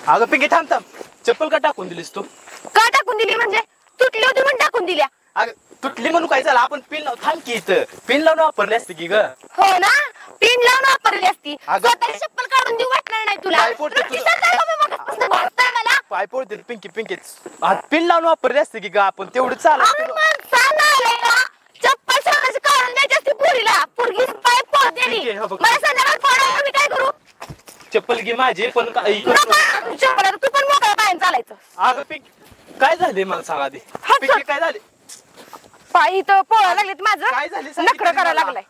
अगं पिंकी थांब थांब, चप्पल का टाकून दिलीस तू? का टाकून दिली म्हणजे? तुटली होती म्हणून टाकून दिल्या. अगं तुटली म्हणून काय झालं? आपण पिन लावून थांब की इथं, पिन लावून वापरली असते की ग. हो ना, पिन लावून वापरली असती. अगं- स्वतःची चप्पल काढून देऊ वाटणार नाही तुला. पाय पोटते तुला. रट्टी सांगताय का मी मगाचपासून भासताय मला? पाय पडते पिंकी पिंकी, पिन लावून वापरली असते की ग आपण, तेवढं चालत. अरे माणसाला आलंय का? चप्पल स्वतःची काढून द्यायची असती पोरीला. पोरगी पाय पोट ठीक आहे, दिली. हो बघ. मला संध्याकाळी फोडायला मी काय करू? चप्पल घे माझी पण नको, चप्पल तू पण मोकळ्या पायाने चालायचं. अगं पिंकी काय झाले मला सांग आधी. हा, पिंकी काय झाले? पाय इथं पोळा लागलेत माझं. काय झाले सांगितलं नखरं मला. करायला लागलाय.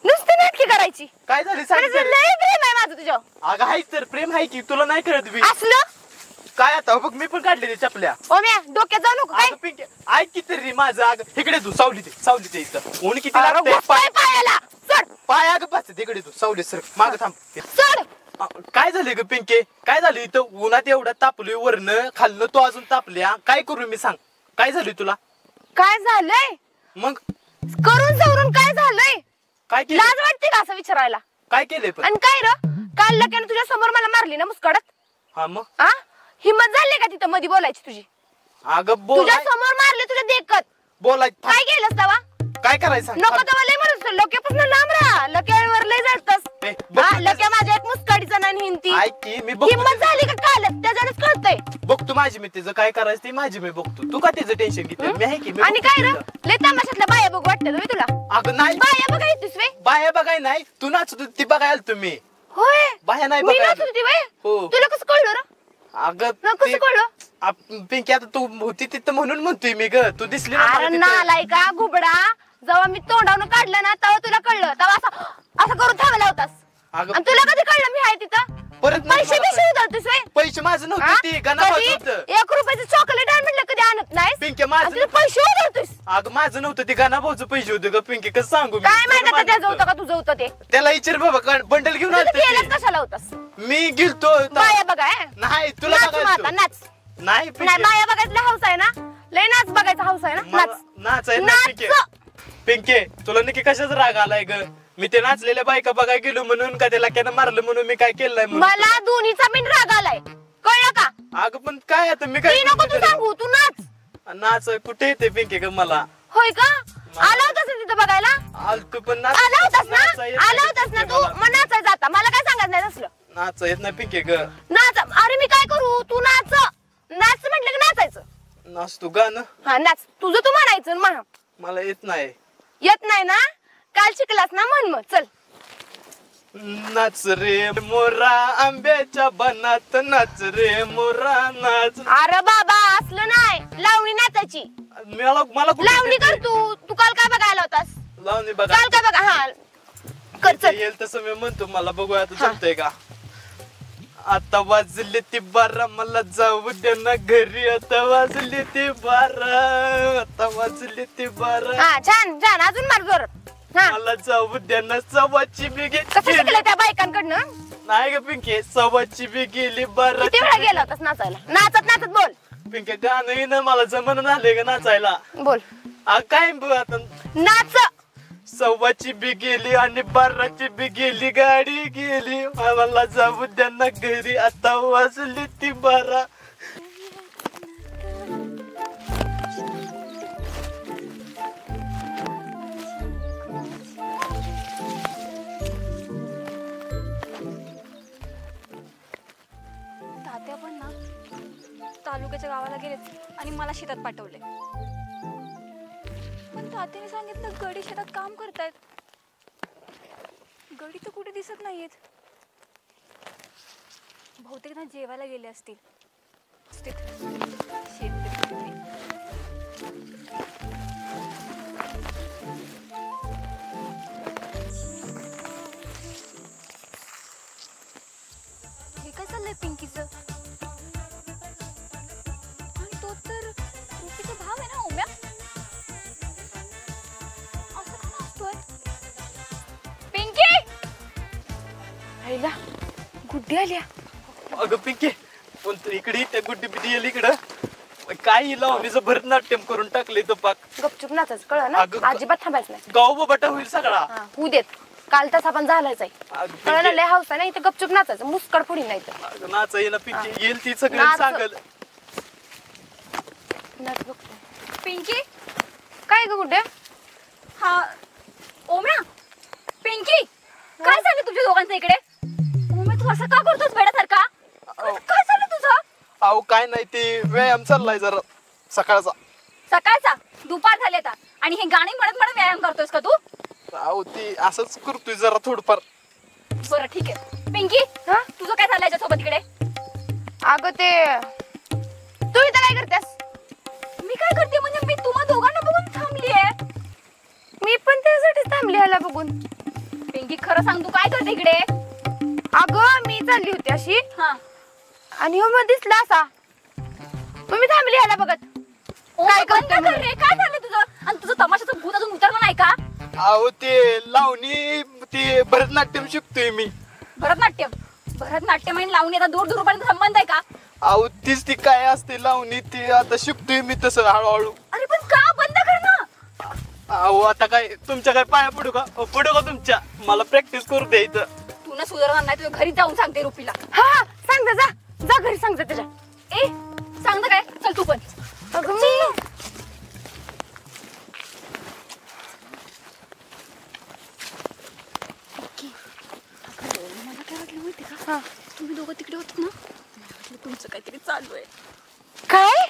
नुसती नाटकी करायची. काय झाले तुझं सांगितलं? लय प्रेम आहे माझं तुझ्यावर. अगं हाय तर प्रेम आहे की, तुला नाही कळत बी. असलं काय आता बघ, मी पण काढले चपल्या. ओम्या डोक्यात जाऊ नको काय? अगं पिंकी ऐक की तरी माझं. अगं इकडे तू सावलीत इथं ऊन किती अरे लागतंय. घुसतोय पायाला. चढ पाय अगं बस तिकडे तू सावलीत सर माग थांब. चढ. काय झालं ग पिंके? काय झालं इथं उन्हात एवढा तापलोय, वरनं खाल्लं तो अजून तापल्या. काय करू मी सांग? काय झालं तुला? काय झालंय? मग करून सवरून काय झालंय? काय केलं? लाज वाटते का असं विचारायला? काय केलंय पण? आणि काय र काल लक्याने तुझ्या समोर मला मारली ना मुस्कडत. हा मग आ हिम्मत झाली का तिथं मध्ये बोलायची तुझी? अगं बोल. तुझ्या समोर मारले तुझ्या देखत. बोलाय काय केलंस तवा? काय करायचं नको तवा लय म्हणत लक्यापासून लांब राहा. लक्यावर लय जळतस. ए, बघ हा तू लक्या माझ्या एक मुस्काडीचा नाही हिंती. ऐक की मी बघतो. हिम्मत झाली का काल त्याच्यानेच कळतंय. बघतो माझी मी तिचं काय करायचं ते माझी मी बघतो. तू का तिचं टेन्शन घेते? मी आहे की मी आणि बघतो काय र तिचं. लय तमाशातल्या बाया बघ वाटतं तुम्ही तुला. अगं नाही बाया बघा येतेस वे. बाया बघाय नाही, तू नाचत होती ती बघायला तुम्ही. होय बाया नाही मी बघायला. नाचत होती व्हय? हो. तुला कसं कळलं र? अगं कसं ते- कळलं? पिंकी आता तू होती तिथं म्हणून म्हणतोय मी ग. तू दिसली ना मला अरे तिथं. नालाय का घुबडा. जेव्हा मी तोंडावून काढलं ना तेव्हा तुला कळलं. तेव्हा असं करून थांबला होतास. अगं आणि तुला कधी कळलं मी आहे तिथं? परत मग पैसे मला बिशे उधळतोस व्हय? पैसे माझं हा? नव्हतं ते गणाबाज कधी होतं. 1 रुपयाचं चॉकलेट आण म्हटलं कधी आणत नाहीस. पिंकी आणि माझं तुझे पैसे उधळतोस. अगं माझं नव्हतं ते गणाभाऊचं पैसे होते ग पिंकी. कसं सांगू मी? काय माहिती सगळं आता त्याचं माझं होतं का तुझं होतं ते? होतं. त्याला विचार बाबा बंडल घेऊन तुझं आलतो गेलंच ते. कशाला होतास? मी गेलतो बाया बघा हे. नाही तुला नाच मग आता बघायचं. नाच. नाही नाही पिंकी बाया बघायला हौस आहे ना? लय नाच बघायचा हौस आहे ना? मला नाच. नाचायला नाही पिंकी. पिंकी तुला नक्की कशाच राग आलाय ग? मी ते नाचलेल्या बायका बघाय गेलो म्हणून का त्याला त्यानं मारलं म्हणून मी काय केलंय म्हणून? मला दोन्हीचा बिन राग आलाय. कळलं का? अगं पण काय आता मी ती काय नको तू सांगू तू नाच. नाच कुठे येते पिंकी ग मला? होय का? आला होतास ना तिथं बघायला? आलतो पण नाच आला होतास ना? नाचा येत नाही आला होतास ना पिंकी तू? मला. मग नाचायला जाता. मला काय सांगत नाही तसलं. नाच येत नाही पिंकी ग. नाच. अरे मी काय करू? तू नाच. नाच म्हटलं की नाचायचं. नाच तू गाणं हा नाच. तुझं तू म्हणायचं आणि म्हणा. मला येत नाही. येत नाही ना? काल शिकलास ना म्हण मग चल. नाच रे मोरा आंब्याच्या बनात नाच रे मोरा नाच. अरे बाबा असलं नाही. लावणी नाचायची. मला मला कुठे लावणी येते? कर तू. तू काल काय बघायला होतास? लावणी बघा काल काय बघा. हा कर ते चल. येईल तसं मी म्हणतो. मला बघूया आता हा. जमतंय का? आता वाजले ती 12 मला जाऊ दे ना घरी. आता वाजले ती 12. आता वाजले ती 12 हा छान छान अजून मार जोरात. हा मला जाऊ दे ना. सवाची बी कसं शिकलं गेली. त्या बायकांकडनं? नाही ग पिंके सवाची बी गेली 12. किती वेळा गेला होतास नाचायला? नाचत नाचत बोल. पिंके गाणं ना मला जमन झाले का नाचायला. बोल काय बघ आता नाच. सव्वाची बी गेली आणि 12ची बी गेली. गाडी गेली. मला जाऊ द्या ना घरी. आता वाजली ती 12. तात्या पण ना तालुक्याच्या गावाला गेलेत आणि मला शेतात पाठवले. पण तात्याने सांगितलं गडी शेतात काम करतायत. गडी तर कुठे दिसत नाहीयेत. बहुतेक ना जेवायला गेले असतील. हे काय चाललंय पिंकीचं? आणि तो तर रुपीचा भाव आहे ना ओम्या. असं का नाचतोय? पिंकी आईला गुड्डी आल्या. अगं पिंके पण तू इकडे त्या गुड्डी बिड्डी येईल इकडं. काय लावणीचं भरतनाट्यम करून टाकले तो पाक. गपचूप नाचायचं कळलं ना? अगं, अजिबात थांबायचं नाही. गाव बटा होईल सगळा. हा होऊ देत. काल तसा पण झालाच आहे. अगं कळलं पिंकी, लय हौसा नाही तर गपचूप नाचायचं मुस्कड फोडी नाही तर अगं नाचा येईना पिंकी, येईल ती सगळं नाच. सांगल. नाच बघतो. पिंकी काय ग कुठे हा ओम्या पिंकी काय झालं तुमच्या दोघांचं इकडे? ओम्या तू असं का करतोस वेड्यासारखा? काय झालं तुझं? अहो काय नाही ते व्यायाम चाललाय जरा सकाळचा. सकाळचा दुपार झाले आता आणि हे गाणी म्हणत म्हणत व्यायाम करतोयस का तू? अहो ती असंच करतोय जरा थोडंफार. बरं ठीक आहे. पिंकी हा? तुझं काय झालं याच्यासोबत इकडे? अगं ते तू इथं काय करतेस? मी काय करते म्हणजे मी तुम्हा दोघांना बघून थांबलीये. मी पण त्यासाठीच थांबली ह्याला बघून. पिंकी खरं सांग तू काय करते इकडे? अगं मी चालली होती अशी हा आणि हो मग दिसला असा तुम्ही थांबली ह्याला बघत. काय करते कर म्हणून? रे काय झालं तुझं? आणि तुझं तमाशाचं भूत अजून उतरलं नाही का? अहो ते लावणी ते भरतनाट्यम शिकतोय मी. भरतनाट्यम भरतनाट्यम आणि लावणी आता दूर दूरपर्यंत संबंध आहे का? अहो तीच ती काय असते लावणी ती आता शिकतोय मी तसं हळूहळू. अरे पण का बंद कर ना. अहो आता काय तुमच्या काय पाया पडू का? पडू का तुमच्या? मला प्रॅक्टिस करू द्या इथं. तू ना सुधारणार नाही तुझ्या घरी जाऊन सांगते रुपीला. हा सांग जा जा घरी सांग जा त्याच्या. ए सांग ना काय चल तू पण. अगं मी मला काय वाटलं माहिती का? हा. तुम्ही दोघं तिकडे होते ना मला वाटलं तुमचं काहीतरी चालू आहे. काय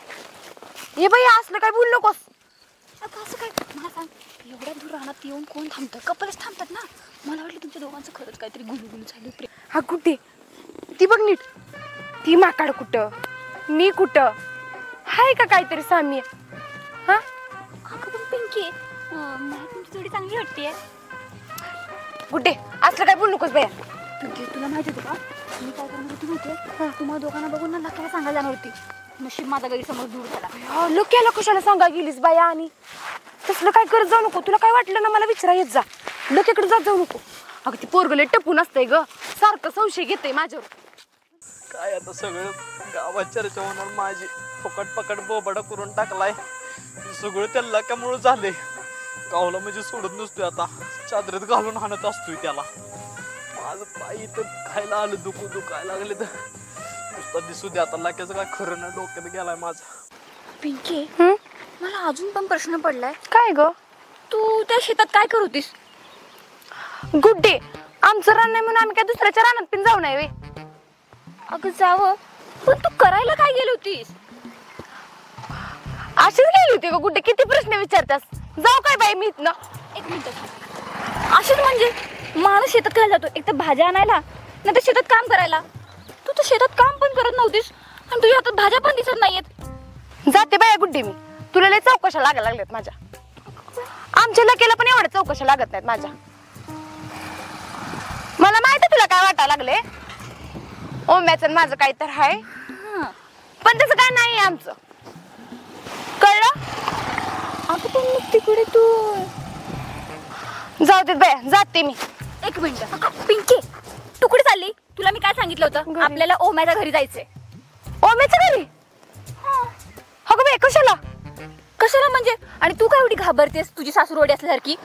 हे बाई असलं काय बोलू नकोस. आता असं काय मला सांग एवढ्या दूर राहण्यात येऊन कोण थांबतं? कपलच थांबतात ना. मला वाटलं तुमच्या दोघांचं खरंच काहीतरी गुलगुल झालं प्रेम. हा कुठे ती बघ नीट ती माकाड कुठं मी कुठं हाय का काहीतरी साम्य. हा अगं पण पिंकी मला तुमची जोडी चांगली वाटते. कुठे असलं काय बोलू नकोस बाया. पिंकी तुला माहिती होतं का मी काय करणार होती माहितीये? तुम्हाला दोघांना बघून ना नक्कीला सांगायला जाणार होती. नशीब माझा गैरसमज दूर झाला. लोक्याला कशाला सांगा गेलीस बाया आणि तसलं काय करत जाऊ नको. तुला काय वाटलं ना मला विचारा येत जा. लोक्याकडे जात जाऊ नको. अगं ती पोरगले टपून असतंय ग सारखं संशय घेतय माझ्यावर. काय आता सगळं गावात चर्चा होणार माझी. फुकट पकड बोबाडा करून टाकलाय सगळं त्याला त्यामुळं झाले. गावला म्हणजे सोडत नसतोय आता चादरीत घालून हाणत असतोय त्याला. माझं पाय तर खायला आलं दुखायला लागले तर नुसता दिसू दे आता. लाक्याचं काय खरं नाही डोक्यात गेलाय माझा. पिंकी मला अजून पण प्रश्न पडलाय. काय ग तू त्या शेतात काय करत होतीस? गुड्डे आमचं रान नाही म्हणून आम्ही काय दुसऱ्याच्या रानात पण जाऊ नये वे. अगं जावं पण तू करायला काय गेली होतीस? अशीच गेली होती ग गुड्डे. किती प्रश्न विचारतास. जाऊ काय बाई मी इथनं. एक मिनिट. अशीच म्हणजे माणूस शेतात काय जातो? एक तर भाज्या आणायला नाही तर शेतात काम करायला. तू तर शेतात काम पण करत नव्हतीस आणि तुझ्या हातात भाज्या पण दिसत नाहीयेत. जाते बाया गुड्डे मी. तुला लय चौकशा लागायला लागल्यात माझ्या. आमच्या लकेला पण एवढ्या चौकशा लागत नाहीत माझ्या. मला माहित आहे तुला काय वाटायला लागले. ओम्याचं माझं काय तर हाय पण तसं काय नाही आमचं. कळलं? अगं पण मग तिकडे तू जाऊ देत बाया जाते मी. एक मिनिट. पिंकी तू कुठे चालली? तुला मी काय सांगितलं होतं? घरी. आपल्याला ओम्याच्या घरी जायचंय. ओम्याच्या घरी? अगं बाई कशाला? कशाला म्हणजे? आणि तू काय एवढी घाबरतेस तुझी सासूरवाडी असल्यासारखी?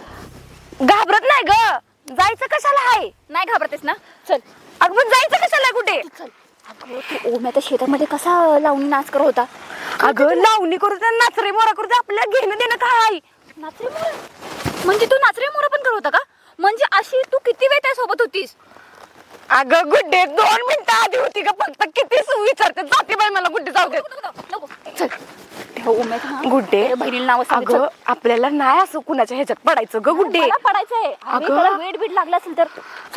घाबरत नाही ग. जायचं कशाला आहे? नाही घाबरतेस ना? चल. अगं पण जायचं कशाला कुठे? चल. अगं तू ओम्याच्या शेतामध्ये कसा लावणी नाच करत होता? अगं लावणी करू दे नाचरे मोरा करू दे आपल्याला घेणं देणं काय आहे? नाचरे मोरा म्हणजे तू नाचरे मोरा पण करत होता का? म्हणजे अशी तू किती वेळ त्या सोबत होतीस? अगं गुड्डे 2 मिनिटं आधी होती का फक्त. किती विचारते. जाते बाई मला गुड्डे जाऊ दे. नको. चल. गुड्डे बहिणीला नाव अगं आपल्याला नाही असं कुणाच्या ह्याच्यात पडायचं ग गुड्डे. पडायचंय. अगं. अगं वेट बीट लागला असेल तर.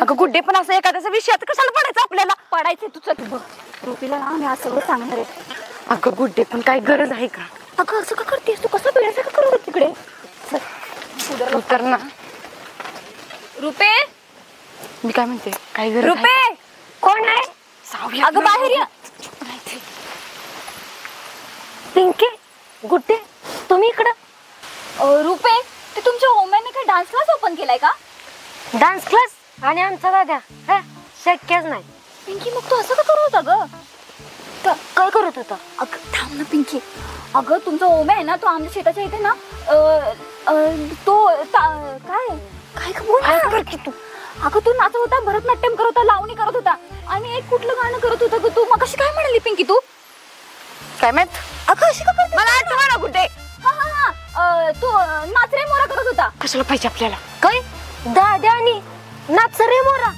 अगं गुड्डे पण असं एखाद्याच्या विषयात कशाला पडायचं आपल्याला? पडायचंय. तू चल बघ रुपीला ना मी आज सगळं सांगणार आहे. अगं गुड्डे पण काय गरज आहे का? अगं असं का करतेस तू? कसं वेळासारखं करू दे तिकडे. तू तर ना रुपे मी काय म्हणते काय गरज आहे रुपे का? कोण नाही सावली. अगं बाहेर या. पिंकी गुड्डे तुम्ही इकडं. रुपे ते तुमच्या ओम्याने काय डान्स क्लास ओपन केलाय का? डान्स क्लास आणि आमचा दादा शक्यच नाही. पिंकी मग तू असं का करत होता ग? काय करत होता? अगं थांब ना पिंकी. अगं तुमचा ओम्या आहे ना तो आमच्या शेताच्या इथे ना तो काय काय बोल काय कर की तू. अगं तू नाचत होता, भरतनाट्यम करत होता, लावणी करत होता आणि एक कुठलं गाणं करत होता ग तू? मग कशी काय म्हणाली पिंकी तू? काय माहित? अगं अशी का करते? मला आठवण कुठे. तू नाच रे मोरा करत होता. कशाला पाहिजे आपल्याला? काय दाद्या आणि नाच रे मोरा?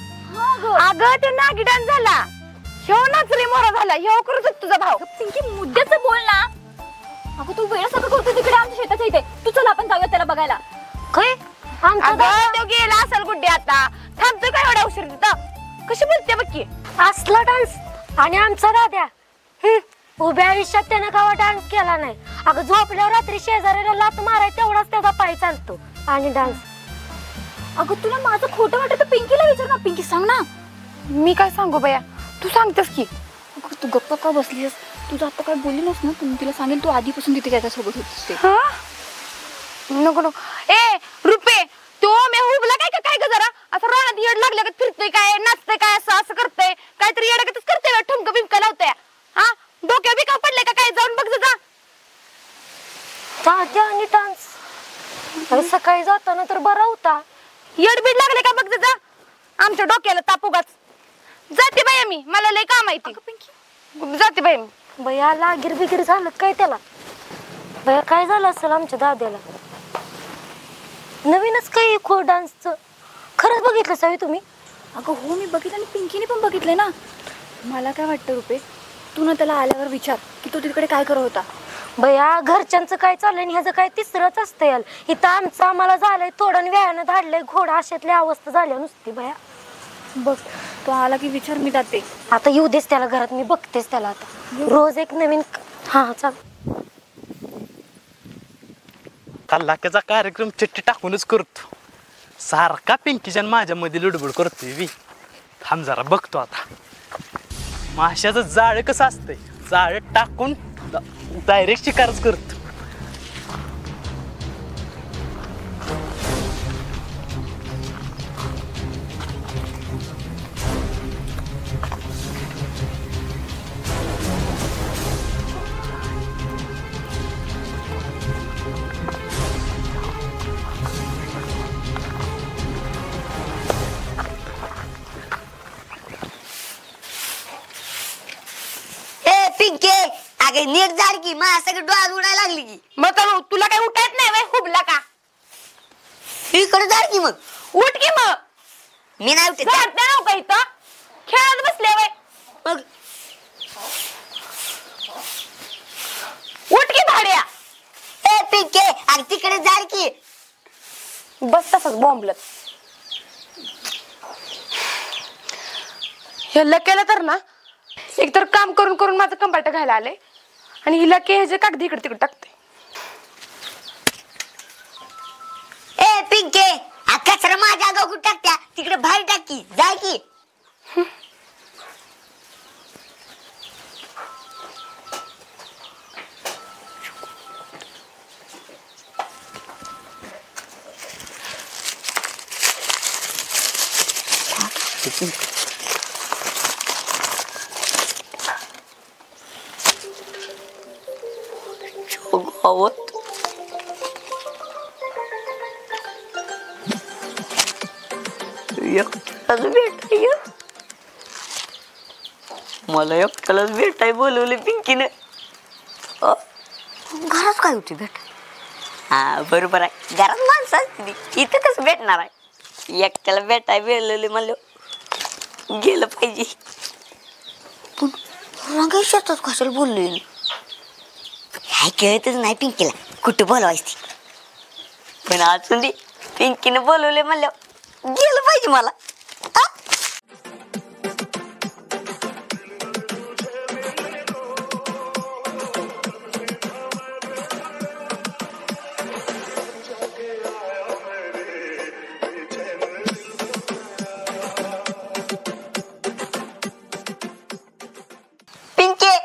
अगं ते नागी डान्स झाला, ह्यो नाच रे मोरा झाला, ह्यो करत होता तुझा भाऊ. पिंकी मुद्द्याचं बोल ना. अगं तू वेळासारखं करतो तिकडे आमच्या शेताच्या इथे. तू चल आपण जाऊया त्याला बघायला. काय? अगं तो गेला असेल गुड्डे आता. थांबतोय काय एवढा उशीर तिथं? कशी बोलते बघ की. असला डान्स आणि आमचा दाद्या उभ्या आयुष्यात त्यानं गावा डान्स केला नाही. अगं झोपल्यावर रात्री शेजाऱ्याला लात माराय तेवढाच त्याचा पाय चालतो आणि डान्स. अगं तुला माझं खोटं वाटत तर पिंकीला विचार ना. पिंकी सांग ना. मी काय सांगू बया, तू सांगतेस की. अगं तू गप्पा का बसलीस? तुझं आता काय बोलली नस ना. तुम्ही तिला सांगेल तू आधीपासून तिथे त्याच्यासोबत होतीस ते. नको नको. ए रुपे, तो मी हुबला काय का काय ग जरा असं रानात येड लागलं का फिरतोय काय नाचतोय काय असं असं करतोय काहीतरी येडगतच करतोय. ठुमक बिमक लावतोय. हा डोक्या बिका पडले का काय? जाऊन बघ जा. दाद्या आणि डान्स सकाळी जाताना तर बरा होता. येडबीड लागले का बघ जा. आमच्या डोक्याला ताप उगाच. जाते बाई मी, मला लय काम आहे ती. जाते बाई मी. बया लागीर बिगीर झालं काय त्याला? बया काय झालं असेल आमच्या दाद्याला? नवीनच काही खो डान्सचं. खरंच बघितलं सावी तुम्ही? अगं हो मी बघितलं आणि पिंकीने पण बघितलंय ना. मला काय वाटतं रुपे, तू ना त्याला आल्यावर विचार की तो तिकडे काय करत होता. बया घरच्यांचं काय चाललंय आणि ह्याचं काय तिसरंच असतं याल. इथं आमचं आम्हाला झालंय थोडं व्यायानं धाडलंय घोडा अशातली अवस्था झाल्या नुसती. बया बघ तो आला की विचार, मी जाते. आता येऊ देस त्याला घरात, मी बघतेस त्याला आता रोज एक नवीन. हा चाल. कल्लाक्याचा कार्यक्रम चिठ्ठी टाकूनच करतो. सारखा पिंकीच्या माझ्या मध्ये लुडबुड करतोय बी. थांब जरा बघतो आता. माशाचं जाळ कसं असतंय, जाळ टाकून डायरेक्ट शिकारच करतो. अगे नीट झाड की माझ्या सगळं डोळ्यात उडायला लागली की. मग तुला काय उठायत नाही बाई हुबला का? इकडे झाड की मग. उठ की मग. मी नाही उठत. जात का इथं खेळत बसले बाई. मग उठ की भाड्या. ए पिंके अरे तिकडे झाड की. बस तसंच बॉम्बलत. ह्याला केलं तर ना एकतर काम करून करून माझं कंपार्ट घायला आले आणि हिला के ह्याचे कागदी इकडे तिकडे टाकते. ए पिंके हा कचरा माझ्या अंगावर टाकत्या तिकडे बाहेर टाकी जाय की. मला एकट्यालाच भेटाय बोलवले पिंकीने. घरात काय होती भेट? हा बरोबर आहे, घरात माणसं असते, इथं कसं भेटणार आहे? एकट्याला भेटाय बोलवले मला गेलं पाहिजे. पण शेतात कशाला बोलले? काय कळतच नाही पिंकीला कुठं बोलवायची. पण अजून दे पिंकीने बोलवले म्हणलं गेलं पाहिजे मला. पिंके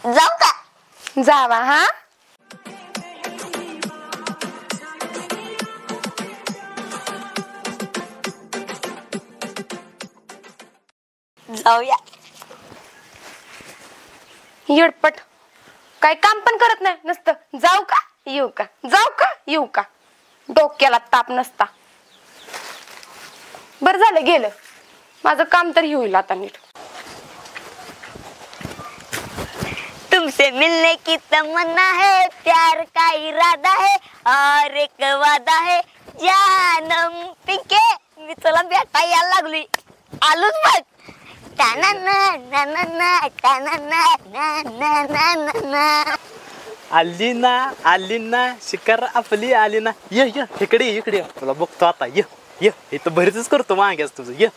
जाऊ का? जावा हा. जाऊया. येडपट काय काम पण करत नाही नसतं. जाऊ का येऊ का, जाऊ का येऊ का, डोक्याला ताप नसता. बरं झालं गेलं, माझं काम तरी होईल आता नीट. तुमसे मिलने की तमन्ना है, प्यार का इरादा है और एक वादा है जानम. पिंके मी तुला भेटा यायला लागली, आलोच बघ. आली ना शिकार आपली आली ना. ये इकडे ये, तुला बघतो आता. ये इथं भरीच करतो माग्यास तुझं. ये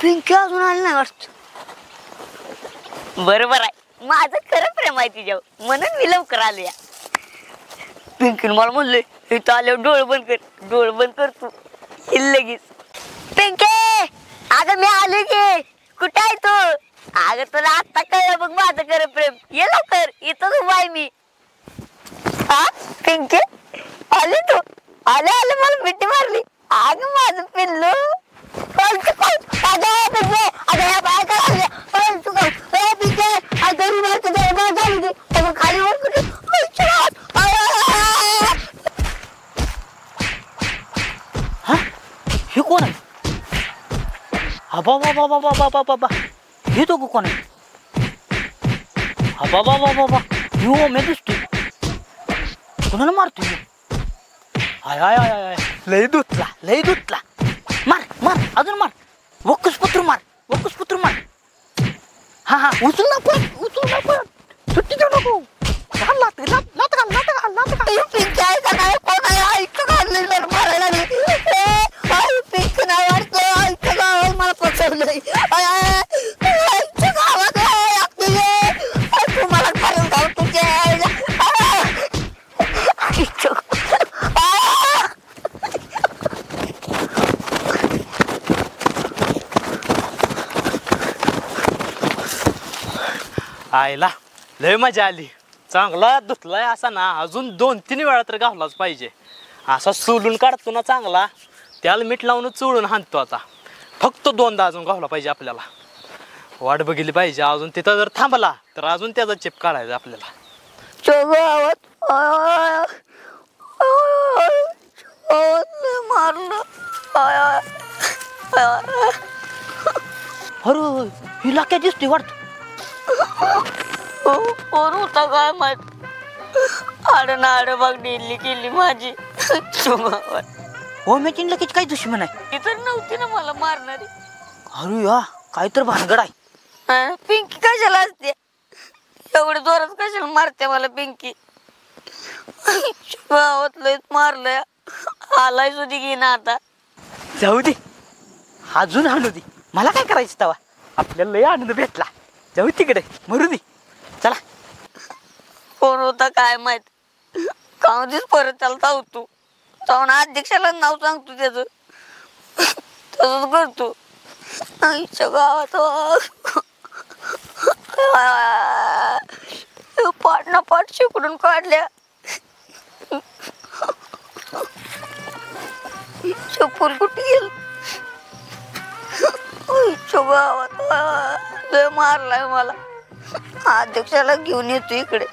पिंकी अजून आली नाही वाटत. बरोबर आहे, माझं खरं प्रेम आहे तिच्यावर, म्हणून मी लवकर आले. पिंकीने मला म्हणलंय इथं आल्यावर डोळ बंद कर तू. लगेच पिंके, अगं मी आले की. कुठे आहे तू? अगं तुला आत्ता कळलं बघ माझं खरं प्रेम. ये लवकर, इथंच उभा आहे मी. हा पिंके आली तू? आले मला मिठी मारली. अगं माझं पिल्लू. हे कोण आहे? बाबा हे तो कोण आहे? बाबा यो मी दिसतोय. कोणाला मारतोय? आय लय दुतला. मार अजून मार. वक्कस पत्र मार. हा उचल ना पण सुट्टी देऊ नको. मला पसरलंय. आईला लय मजा आली. चांगला धुतलाय असा ना, अजून 2-3 वेळा तर घावलाच पाहिजे. असा सोलून काढतो ना चांगला, त्याला मीठ लावून चोळून हाणतो. आता फक्त 2दा अजून घावला पाहिजे आपल्याला. वाट बघितली पाहिजे अजून. तिथं जर थांबला तर अजून त्याचा चिप काढायचा आपल्याला. अरे हिला काय दिसतोय वाटत? कोण होता काय माहित. आड बघ डिल्ली केली माझी. हो मॅचिंगला किती काय दुश्मन आहे? तिथं नव्हती ना मला मारणारी. अरे या काय तर भानगड आहे. पिंकी कशाला असते एवढे जोरात? कशाला मारते मला पिंकी? गावात लयच मारलंय. आलाय सुधी घे ना आता. जाऊ दे, अजून हाणू दे. मला काय करायचं तवा? आपल्याला लय आनंद भेटला. जाऊ तिकडे, मरू दे. चला. कोण होता काय माहित. काऊदीच परत त्याला धावतो. जाऊन अध्यक्षाला नाव सांगतो त्याचं. तसंच करतो. आईच्या गावात पाट शिकडून काढल्या. चप्पल कुठे गेल? आईच्या गावात लय मारलाय मला. अध्यक्षाला घेऊन येतो इकडे.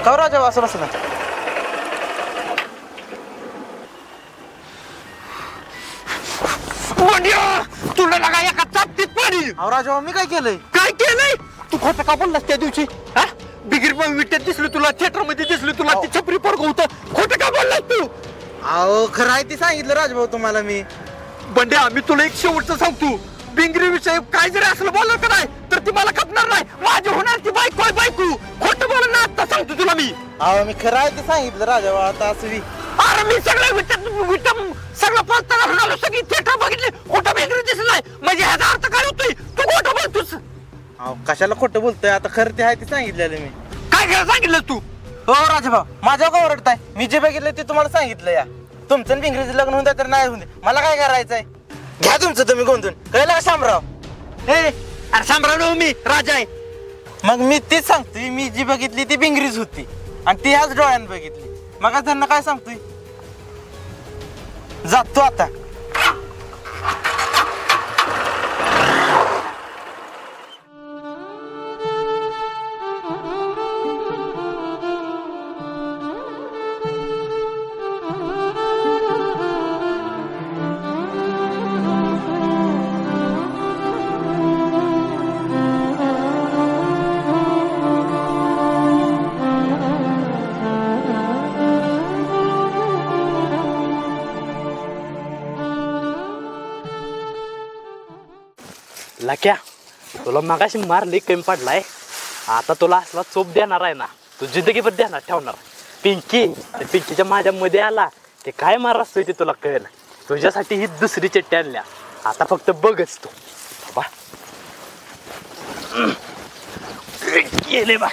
राजा असं बस ना. तुला लागा एका चापटीत पाणी. राजा मी काय केलंय? काय केलंय तू? खोटं का बोललास त्या दिवशी? हा बिगर विट्यात दिसली तुला, थिएटर मध्ये दिसली तुला, ती छपरी पोरग होतं. खोटं का बोललास तू? अहो खरं आहे ते सांगितलं राजभाऊ तुम्हाला मी. बंड्या आम्ही तुला एक शेवटचं सांगतो. बिंगरी विषयी काय जरी असलं बोललं का नाही तर ती मला खपणार नाही. माझी होणार ती बायको. खोटं बोल ना, आता सांगतो तुला मी. अहो मी खरं आहे ते सांगितलं राजभाऊ. आता असं बी अरे मी सगळं विट सगळं पळताना म्हणालो. सगळी थिएटर बघितली, खोटं बिंगरी दिसलं नाही म्हणजे ह्याचा अर्थ काय होतोय? तू खोटं बोलतोस. अहो कशाला खोटं बोलतोय? आता खरं ते आहे ते सांगितलेलं मी. काय खरं सांगितलं तू? हो राजाभाऊ माझ्या का ओरडताय? मी जे बघितलं ते तुम्हाला सांगितलं या. तुमचं आणि पिंगरीचं लग्न होऊन तर नाही होऊन दे. मला काय करायचंय? घ्या तुमचं तुम्ही गोंधून. कळलं का शामराव? अरे शामराव मी राजा आहे. मग मी तीच सांगतोय, मी जी बघितली ती पिंगरीच होती आणि ती ह्याच डोळ्यानं बघितली. मग त्यांना काय सांगतोय? जातो आता. लक्या तुला मगाशी मार लई कमी पडलाय. आता तुला असला चोप देणार आहे ना, तू जिंदगीभर देणार ठेवणार. पिंकीच्या माझ्या मध्ये आला ते काय मार असतोय ते तुला कळेल. तुझ्यासाठी ही दुसरी चिठ्ठी आणल्या. आता फक्त बघच तू. गेले बा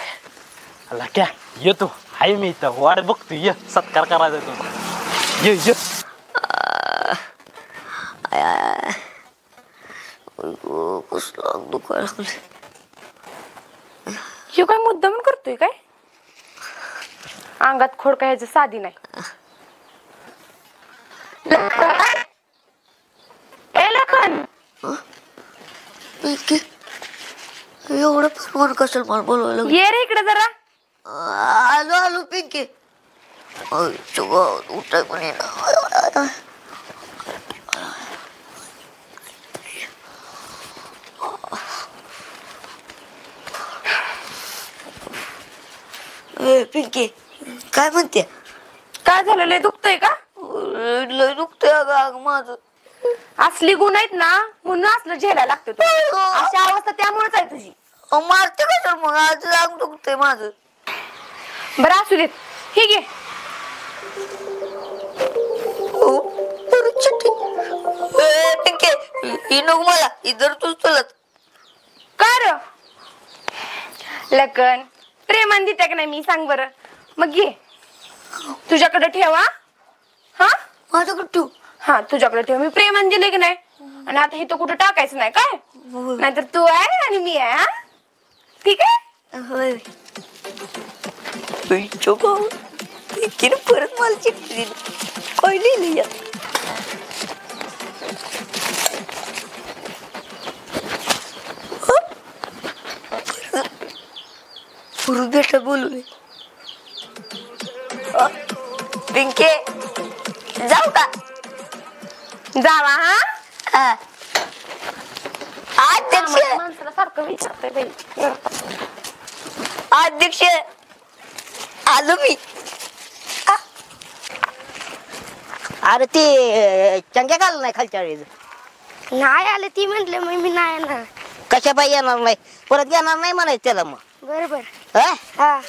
लक्या येतो. हाय मी इथं वाट बघतो. ये सत्कार करायचा तुला. ये ये ह्यो काय मुद्दाम करतोय काय? अंगात खोड काय ह्याचं साधी नाही. ए लखन एवढं प्रमाण कशाला मला बोलवायला? ये रे इकडे जरा. आलो आलो पिंकी. उठाय पण येणार. पिंकी काय म्हणते? काय झालं? लय दुखतंय का? लय दुखतंय अगं माझं. असली गुण आहेत ना म्हणून असलं झेलायला लागतं तू. अशी अवस्था त्यामुळेच आहे तुझी. मारते का तर मग? आज अंग दुखतंय माझं. बरं असू देत. हे घे. पिंकी ही नको मला. इधर तूच चलत काय र लखन प्रेमान देते का नाही मी सांग बरं. मग घे तुझ्याकडे ठेवा. हा माझ्याकडे ठेव. हा तुझ्याकडे ठेव. मी प्रेमान दिले की नाही. आणि आता हे तर कुठं टाकायचं नाही काय. नाहीतर तू आहे आणि मी आहे. हा ठीक आहे. पिंकीने परत मला चिठ्ठी दिली. काय लिहिली या? पुरुष भेट बोलू. पिंके जाऊ का? जावा. हा अध्यक्ष माणसाला सारखं विचारतोय बाई. अध्यक्ष आलो मी. अरे ते चंग्या घाल नाही खालच्या वेळेस. नाही आले ती म्हटले मग मी नाही येणार. कशा बाई येणार नाही? परत येणार नाही म्हणायचं त्याला. मग बरोबर. हा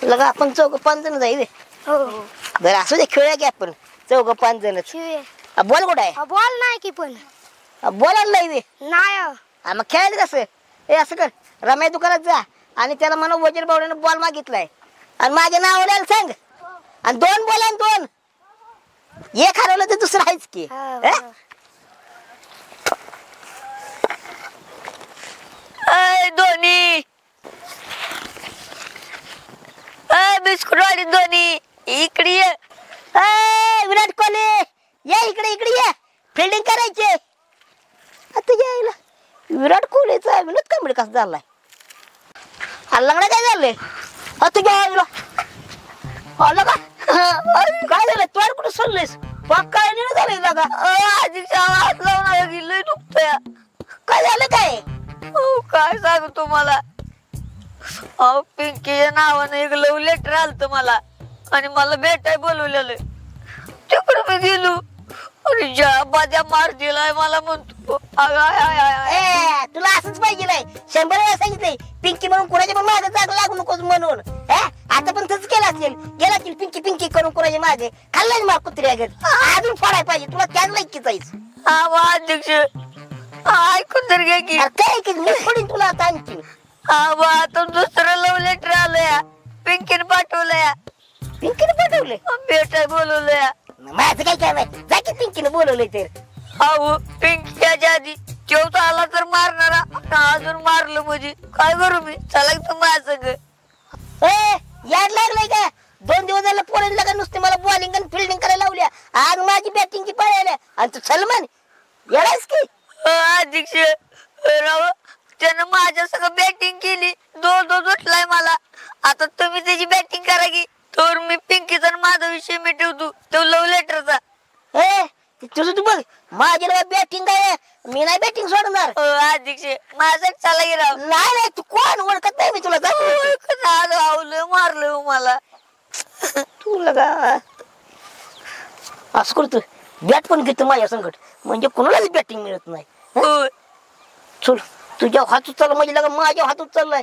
लगा आपण 4-5 जण जाईल. हो बरं असू दे. खेळूया की आपण 4-5 जण. बॉल कुठं आहे? बॉल नाही की पण बॉल नाही. नाही मग खेळायला कसं? हे असं कर, रम्या दुकानात जा आणि त्याला म्हणा वजीर बावड्यानं बॉल मागितलाय आणि माझ्या नावाला सांग. आणि 2 बॉल आणि 2 एक हरवलं तर दुसरं आहेच की. दोन्ही बिस्कुट वाली दोन्ही इकडे ये. विराट कोहली या इकडे. इकडे ये. फिल्डिंग करायचे. आता यायला विराट कोहलीचा विनोद कांबळे कसा झालाय? हल्लाकडे काय झालंय? आता घ्यायला आलं का? काय झालं? तोड कुठे सोडलेस? काय नाही झालंय जागा. आधीच्या हात लावून गेलोय. दुखतोय. काय झालं? काय काय सांगतो मला? पिंकीच्या नावानं एक लव्ह लेटर आलत मला आणि मला भेटाय बोलवलेलं. तिकडे मी गेलो आणि ज्या बाजा मार दिलाय मला म्हणतो. तुला असंच पाहिजे. 100 वेळा सांगितलंय पिंकी म्हणून कुणाच्या पण मागे जाग लागू नकोस म्हणून. आता पण तसंच केलं असेल. गेला असेल पिंकी पिंकी करून कुणाच्या मागे. खाल्लाय मार कुत्र्या गत. अजून फोडाय पाहिजे. तुला त्याच लायकी जायचं. अध्यक्ष ऐकून तर घे की. काय की मी फोडीन तुला आता आणखी. आता दुसरं लव्ह लेटर आलंय. पिंकीने पाठवलंय पिंकीने पाठवले भेटाय बोलवलंय माझं काय काय माहिती जा की पिंकीने बोलवलंय तर अहो पिंकी त्याच्या आधी चौथा आला तर मारणारा अजून मारलं म्हणजे काय करू मी चला की माझं ग याड लागलाय का 2 दिवस झालं पोरांना का नुसते मला बॉलिंग आणि फिल्डिंग करायला लावल्या आज माझी बॅटिंगची पाळी आल्या आणि तू सलमान येडायस की अध्यक्ष राव त्यानं माझ्या सगळं बॅटिंग केली 2-2 उठलाय मला आता तुम्ही त्याची बॅटिंग करा की तर मी पिंकीचा आणि माझा विषय मिटवतो तो लव्ह लेटरचा तुझं तू बघ माझी बॅटिंग आहे मी नाही बॅटिंग सोडणार अध्यक्ष माझा चला की राव नाही तू कोण ओळखत नाही मी तुला आवलं मारलं मला तुला का असं करतो बॅट पण घेतो माझ्या संकट म्हणजे कोणालाच बॅटिंग मिळत नाही चल तुझ्या हातून चालला म्हणजे लगा माझ्या हातून चाललाय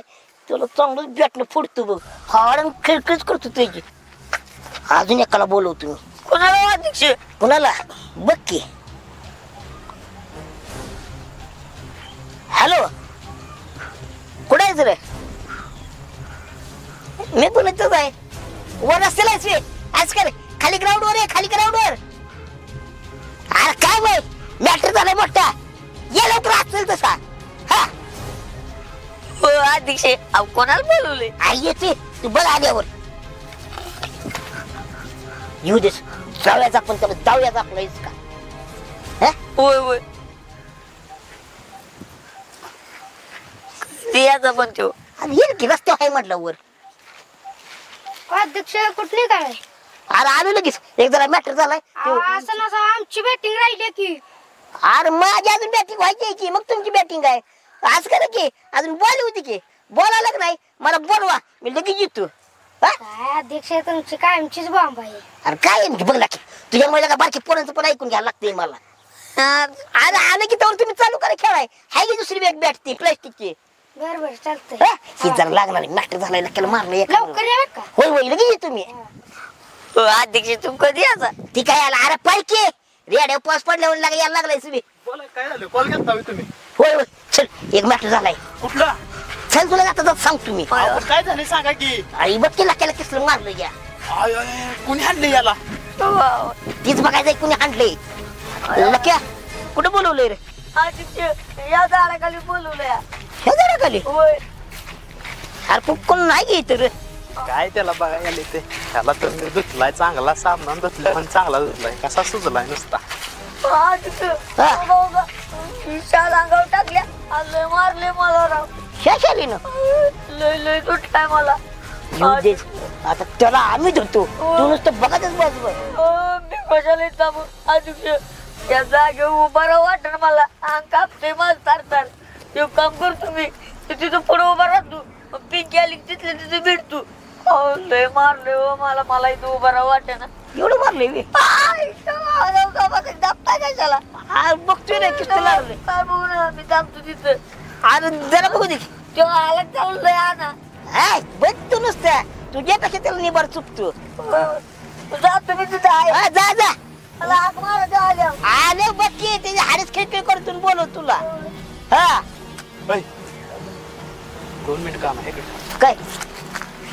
तुला चांगलं बॅटने फुटतो बघ हाड खिळखिळच करतो त्याची अजून एकाला बोलवतो मी कोणाला अध्यक्ष कोणाला बघ की हॅलो कुठे आहेस रे मी पण इथंच आहे वर रस्त्याला आहेस रे आज काय खाली ग्राउंड वर आहे खाली ग्राउंड वर अरे काय बाय मॅटर झालाय मोठा ये लवकर असेल तसा हा अध्यक्ष कोणाला बोलवले आई येते तू बघ आल्यावर येऊ देस जाऊयाच आपण त्याला जाऊयाच आपला का होय होय याचा पण तो येईल की रस्त्यावर आहे म्हटलं वर अध्यक्ष कुठली काय अरे आलो लगेच एक जरा मॅटर झालाय असं नसं आमची बॅटिंग राहिली की अरे माझी अजून बॅटिंग व्हायची की मग तुमची बॅटिंग आहे आज करा की अजून बॉल होती की बॉल आला नाही मला बोलवा मी लगेच येतो काय अध्यक्ष तुमची कायमचीच बॉम्ब आहे अरे काय बघ ना तुझ्या मुळे का बारकी पोरांचं पण ऐकून घ्यायला लागतंय मला अरे आलं की तर तुम्ही चालू करा खेळाय हाय की दुसरी बॅग बॅटती प्लास्टिकची बर बर चालतंय ही जरा लागणार मॅटर झालाय नक्कीला मारलं लवकर या बरं का होय होय लगेच येतो मी अध्यक्ष तू कधी याचा ती काय आला अरे पाहिजे रेड्या पाऊस पडल्यावर लागा यायला लागलाय तुम्ही बोला काय झालं कॉल घेता तुम्ही होय होय चल एक मॅटर झालाय कुठला चल तुला जाता सांग तुम्ही काय झालं सांगा की आई बघ की लाक्याला किसलं मारलं या कुणी आणले याला तीच बघायचं कुणी आणलंय लक्या कुठं बोलवलंय रे अध्यक्ष या झाडाखाली बोलवलंय हे जरा खाली होय अरे कोण नाही घेत रे काय त्याला बघायला ते त्याला तर धुतलाय चांगला साबणान धुतलाय पण चांगला धुतलाय कसा सुजलाय नुसता शाल अंगावर टाकल्या लय मारले मला राव शाशालीनं लय लय तुटलाय मला येऊ दे आता त्याला आम्ही धरतो तू नुसतं बघतच बस बस मी कशाला येत अध्यक्ष या जागेवर उभा राहू वाटत मला अंग कापते माझ तार ते काम करतो मी तिथं पुढे उभा राहतो पिंकी आली तिथले तिथे भेटतो लय मारले हो मला इथं उभा राहू वाटे ना एवढं मारले मी कशाला बघतोय ना किती लागले काय बघू ना मी थांबतो तिथं अरे जरा बघू दे तेव्हा आला चालू लय आणा बघ तू नुसतं तुझ्यापेक्षा त्याला निबार चुकतो जातो मी तिथं आहे जा जा मला हाक मारा आल्या आले बघ की त्याची हाडीच खिळखिळ करतो बोलव तुला हा 2 मिनिट काम आहे इकडे. काय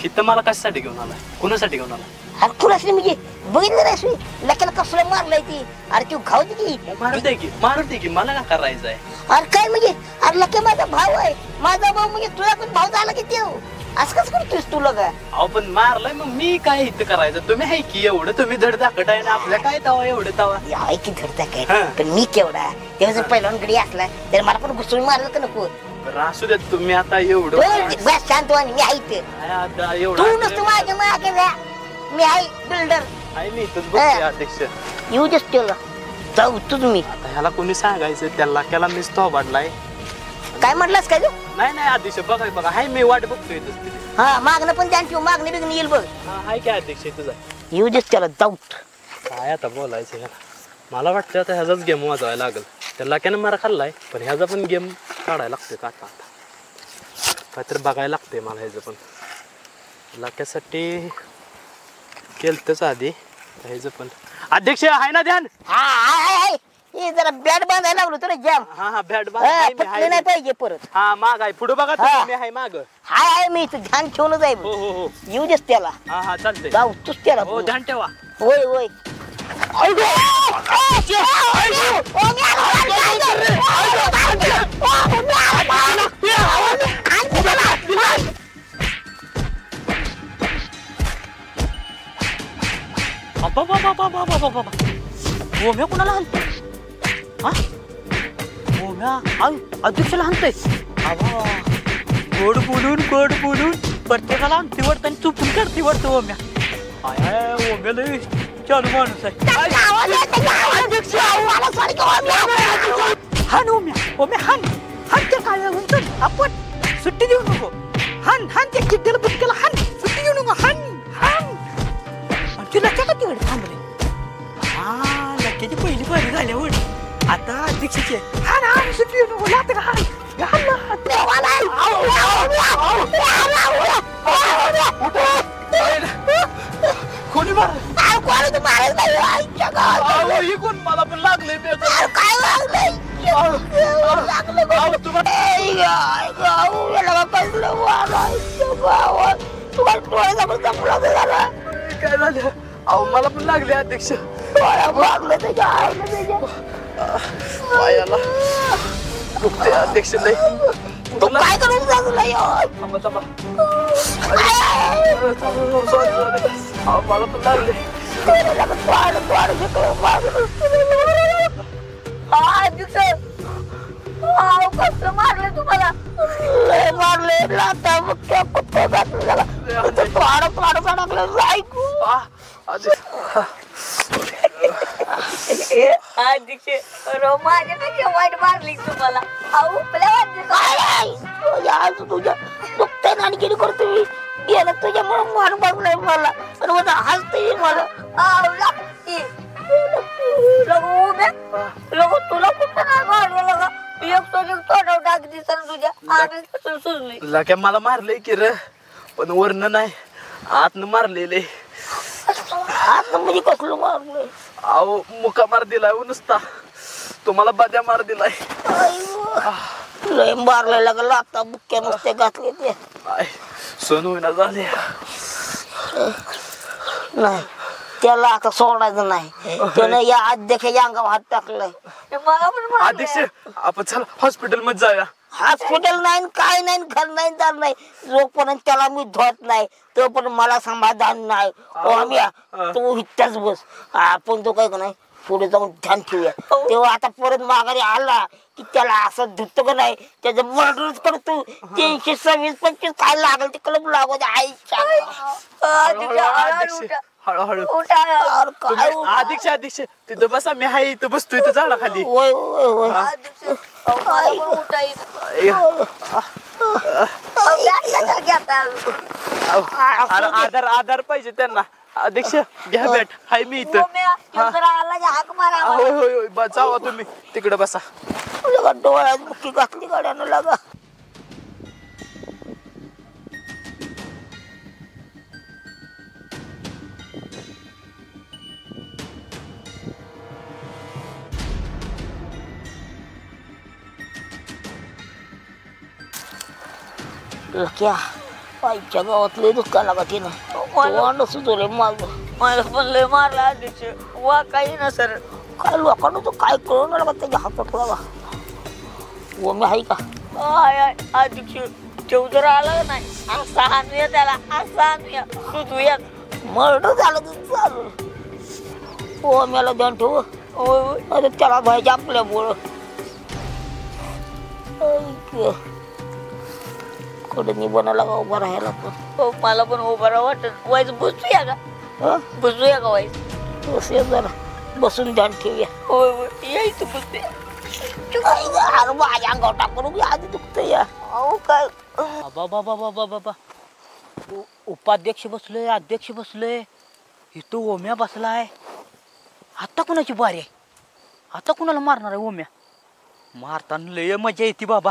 इथं मला कशासाठी घेऊन आला कुणासाठी घेऊन आला अरे तुला म्हणजे बघितलं नाही लक्याला कसलं मारलंय ती अरे तू घावती की मारते की मला काय करायचंय अरे काय म्हणजे अरे लक्या माझा भाऊ आहे माझा भाऊ म्हणजे तुला पण भाऊ झाला की ते असं कसं करतोयस तुला काय अहो पण मारलंय मग मी काय इथं करायचं तुम्ही आहे की एवढं तुम्ही धडधाकट आहे ना आपल्या काय तवा एवढं तवा आहे की धरता काय हा. पण मी केवढा तेव्हा जर पहिला गडी असला तर मला पण घुसळून मारलं का नको बरं, असू देत तुम्ही आता एवढं बस शांत व्हा, मी आहे ते काय आता तू एवढं नसतो माझ्या मागे जा. मी आहे बिल्डर आहे मी इथंच बघते अध्यक्ष येऊ देस त्याला जाऊ तू तुम्ही आता ह्याला कोणी सांगायचं त्याला त्याला मीच तो वाढलाय काय म्हटलास काय तू नाही अध्यक्ष बघा हाय मी वाट बघतोय इथंच तिथे हा मागणं पण ध्यान ठेव मागणी बिगणी येईल बघ हाय काय अध्यक्ष तुझा येऊ देस त्याला जाऊ काय आता बोलायचं ह्याला मला वाटतं आता ह्याचाच गेम वाजवायला लागल त्याला लाक्यानं मारा खाल्लाय पण ह्याचा पण गेम काढायला लागतोय का आता काहीतरी बघायला लागतंय मला ह्याचं पण लाक्यासाठी केलतच आधी ह्याचं पण अध्यक्ष आहे ना ध्यान हा आहे हे जरा बॅट बांधायला लागलो तुला जाम हा बॅट फटले नाही पाहिजे परत हा माग आहे पुढे बघा हा. तुम्ही आहे माग हाय मी इथं ध्यान ठेवूनच आहे हो हो हो येऊ देस त्याला हा हा चालतंय जाऊ तूच त्याला हो ध्यान ठेवा होय होय ओम्या कुणाला हाणतोय हा ओम्या अध्यक्षाला हाणतोय गोड बोलून प्रत्येकाला हाणती वाटतं आणि चुपून काढती वाटतं ओम्या आय ओम्या लय चालू माणूस आहे हान ओम्या हान त्या काळ्या उंचल आपण सुट्टी देऊ नको हान त्या किड्याला बुटक्याला हान सुट्टी देऊ नको हान तुला का तिकडे थांबले हा लक्याची पहिली बारी झाल्यावर आता अध्यक्षाची हान सुट्टी देऊ नको लात हान कोणी कोण मला पण लागले काय झालं अहो मला पण लागले अध्यक्ष पायाला दुखते अध्यक्ष लय काय करून मला पण लागले मारले तुम्हाला मारले लाता मुख्य कुत्ता घातलं माझ्यापेक्षा वाईट मारली तुम्हाला तुझ्या दुखते नाणगिरी करतो मी गेलं तुझ्यामुळे मार बघलाय मला आणि मला हसते मला तुला कुठं नाही मारलं लक्या मला मारलंय की र पण वरनं नाही आतनं मारलेले आता म्हणजे कसलं मारलंय अहो मुका मार दिलाय नुसता तुम्हाला बद्या मार दिलाय लय मारलाय लागला आता बुक्क्या नुसते घातले ते सण होईना झाले नाही त्याला आता सोडायचं नाही त्यानं या अध्यक्षाच्या अंगावर हात टाकलाय मला पण अध्यक्ष आपण चला हॉस्पिटल मध्ये जाऊया हॉस्पिटल नाही काय नाही घर नाही दार नाही जोपर्यंत त्याला मी धुत नाही तोपर्यंत मला समाधान नाही तू इथंच बस आपण तो काय का नाही पुढे जाऊन ध्यान ठेवूया तेव्हा आता परत माघारी आला की त्याला असं धुतो का नाही त्याचं मर्डरच करतो 326-25 काय लागल ते क्लब लागत हळूहळू अध्यक्ष तिथं बसा मी हाय इथं बसतो इथं झाडा खाली आधार पाहिजे त्यांना अध्यक्ष घ्या बॅट हाय मी इथं होय जावा तुम्ही तिकडे बसा डोळ्यात बुक्की घातली गाड्यानं लागा लक्या आईच्या गावात लय दुःखा लागा तिनं सुचवले माग मला पण लय मारला अध्यक्ष वा काही ना सर काय लोकांना तो काय कळून लागा त्याच्या हातात लागा व मी आहे का अध्यक्ष ठेव जर आला नाही असा आणूया त्याला असा आणूया सुचूयात मर्डर झालं तर चालू हो मला ध्यान ठेव अरे त्याला पाहिजे आपल्यामुळं कुठे निबना लागा उभा राहायला पण मला पण उभा राहा वाटत वाईज बसूया का बसूया का वाईज बसूया जरा बसून ध्यान ठेवूया होय यायचं बसते माझ्या अंगावर टाकून आधी दुखत या काय बाबा उपाध्यक्ष बसलोय अध्यक्ष बसलोय इथं ओम्या बसलाय आता कुणाची बारी आहे आता कुणाला मारणार आहे ओम्या मारताना लय मजा येते बाबा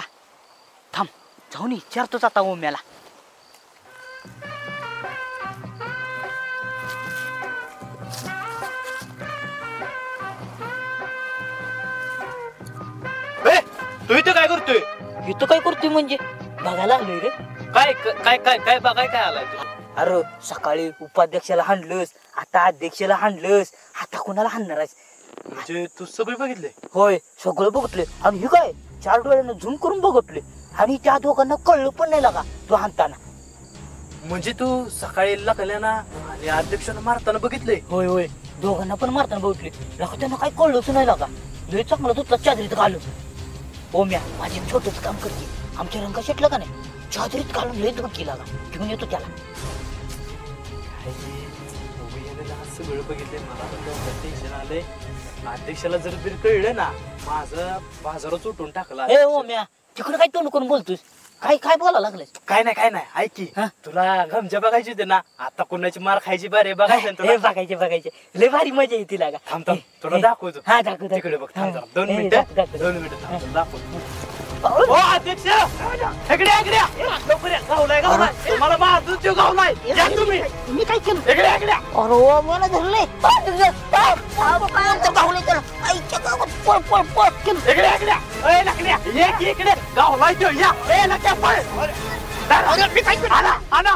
थांब जाऊन विचारतोच आता ओम्याला तू इथं काय करतोय इथं काय करतोय म्हणजे बघायला आलोय रे काय काय काय काय बघाय काय आलाय तू? अरे सकाळी उपाध्यक्षाला हाणलंस, आता अध्यक्षाला हाणलंस, आता कोणाला हाणणार आहेस? म्हणजे तू सगळे बघितले? होय सगळं बघितले. आणि हे काय 4 डोळ्यानं झूम करून बघितले आणि त्या दोघांना कळलं पण नाही लागा तू हाणताना. म्हणजे तू सकाळी लकल्याना आणि अध्यक्षाला मारताना बघितले? होय होय दोघांना पण मारताना बघितले. लागा त्यांना काही कळलंच नाही लागा. लय चांगला तुला चादरीत घालून. ओम्या माझे छोटंच काम करते, आमच्या रंगा शेटलं का नाही चादरीत घालून लय धमकी लागा. घेऊन येतो त्याला. सगळं बघितले, मला पण टेन्शन आलंय. अध्यक्षाला जर तरी कळलं ना माझं बाजारात उठून टाकला. ए ओम्या तिकडे काय तोंड करून बोलतोस? काय काय बोला लागलाय? काय नाही ऐक की तुला गमजा बघायची होती ना, आता कोणाची मार खायची बारे बघायचं तुला. बघायचे लय भारी मजा येते लागा. थांब तुला दाखवतो. हा दाखव तिकडे बघ थांब जरा. 2 ए, मिनिटं दाखव. 2 मिनिटं थांब तुला दाखवतो. ओ अध्यक्ष इकडे या लवकर या. गावलाय तुम्हाला मारतो तो गावलाय. या तुम्ही. मी काय केलं? इकडे अरे मला धरलंय. पळ पळ पळ केलं. इकडे नकल्या ये की इकडे गावलाय तो. या ए नकल्या पळ. अरे मी काय केलं? आला